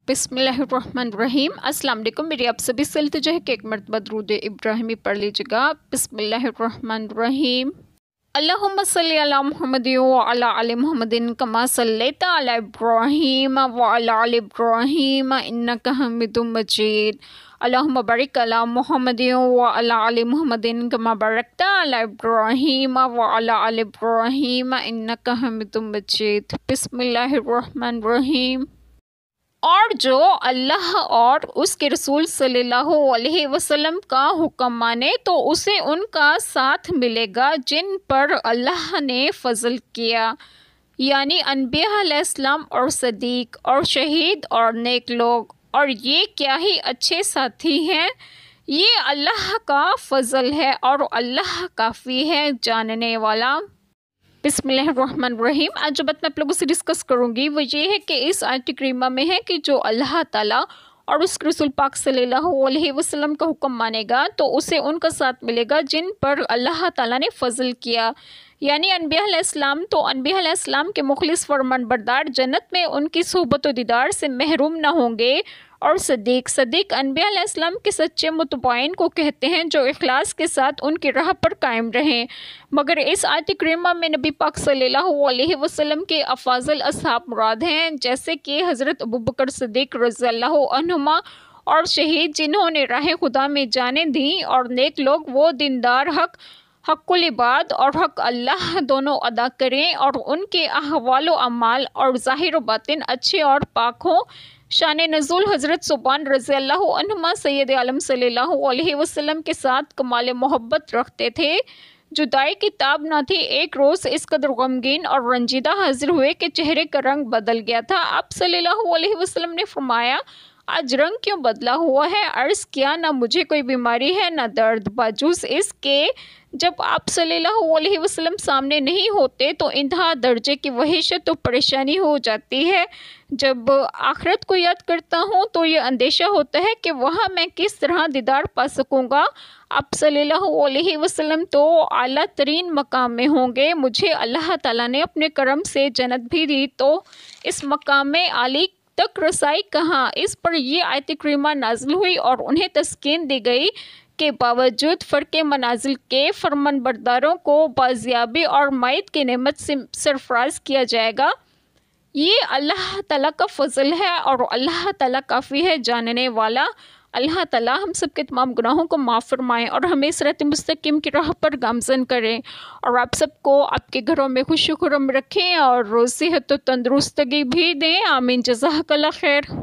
بسم اللہ الرحمن الرحیم۔ السلام علیکم، میری آپ سبھی سے التجا ہے کہ ایک مرتبہ درود ابراہیمی پڑھ لیجیے گا۔ بسم اللہ الرحمن الرحیم۔ اللہم صلی علی محمد وعلی آل محمد کما صلیت علی ابراہیم وعلی آل ابراہیم انک حمید مجید۔ اللہم بارک علی محمد وعلی آل محمد کما بارکت علی ابراہیم وعلی آل ابراہیم انک حمید مجید۔ بسم اللہ الرحمن الرحیم۔ اور جو اللہ اور اس کے رسول صلی اللہ علیہ وسلم کا حکم مانے تو اسے ان کا ساتھ ملے گا جن پر اللہ نے فضل کیا، یعنی انبیاء علیہ السلام اور صدیق اور شہید اور نیک لوگ، اور یہ کیا ہی اچھے ساتھی ہیں۔ یہ اللہ کا فضل ہے اور اللہ کافی ہے جاننے والا۔ بسم اللہ الرحمن الرحیم۔ آج جو بات میں آپ لوگوں سے ڈسکس کروں گی وہ یہ ہے کہ اس آیت کریمہ میں ہے کہ جو اللہ تعالیٰ اور اس کے رسول پاک صلی اللہ علیہ وسلم کا حکم مانے گا تو اسے ان کا ساتھ ملے گا جن پر اللہ تعالیٰ نے فضل کیا، یعنی انبیاء علیہ السلام۔ تو انبیاء علیہ السلام کے مخلص فرمان بردار جنت میں ان کی صحبت و دیدار سے محروم نہ ہوں گے، اور صدیق انبیاء علیہ السلام کے سچے متبعین کو کہتے ہیں جو اخلاص کے ساتھ ان کی راہ پر قائم رہیں۔ مگر اس آیت کریمہ میں نبی پاک صلی اللہ علیہ وسلم کے افاضل اصحاب مراد ہیں، جیسے کہ حضرت ابوبکر صدیق رضی اللہ عنہما، اور شہید جنہوں نے راہ خدا میں جانیں دیں، اور نیک لوگ وہ دیندار حق العباد اور حق اللہ دونوں ادا کریں، اور ان کے احوال و اعمال اور ظاہر و باطن اچھے اور پاک ہوں۔ شان نزول حضرت ثوبان رضی اللہ عنہما سید عالم صلی اللہ علیہ وسلم کے ساتھ کمال محبت رکھتے تھے۔ جدائی کی تاب نہ تھی۔ ایک روز اس قدر غمگین اور رنجیدہ حاضر ہوئے کہ چہرے کا رنگ بدل گیا تھا۔ آپ صلی اللہ علیہ وسلم نے فرمایا، آج رنگ کیوں بدلا ہوا ہے؟ عرض کیا، نہ مجھے کوئی بیماری ہے نہ درد، باوجود اس کے جب آپ صلی اللہ علیہ وسلم سامنے نہیں ہوتے تو انتہا درجے کی وحشت و پریشانی ہو جاتی ہے۔ جب آخرت کو یاد کرتا ہوں تو یہ اندیشہ ہوتا ہے کہ وہاں میں کس طرح دیدار پا سکوں گا۔ آپ صلی اللہ علیہ وسلم تو اعلیٰ ترین مقام میں ہوں گے، مجھے اللہ تعالیٰ نے اپنے کرم سے جنت بھی دی، تو اس مقام میں عالی تک رسائی کہاں؟ اس پر یہ آیت کریمہ نازل ہوئی اور انہیں تسکین دی گئی کہ باوجود فرق منازل کے فرمان برداروں کو بازیابی اور مائد کی نعمت سے سرفراز کیا جائے گا۔ یہ اللہ تعالیٰ کا فضل ہے اور اللہ تعالیٰ کافی ہے جاننے والا۔ اللہ تعالیٰ ہم سب کے تمام گناہوں کو معاف فرمائیں اور ہمیں صراط مستقیم کی راہ پر گامزن کریں، اور آپ سب کو آپ کے گھروں میں خوش و خرم رکھیں اور صحت و تندرستگی بھی دیں۔ آمین۔ جزاک اللہ خیر۔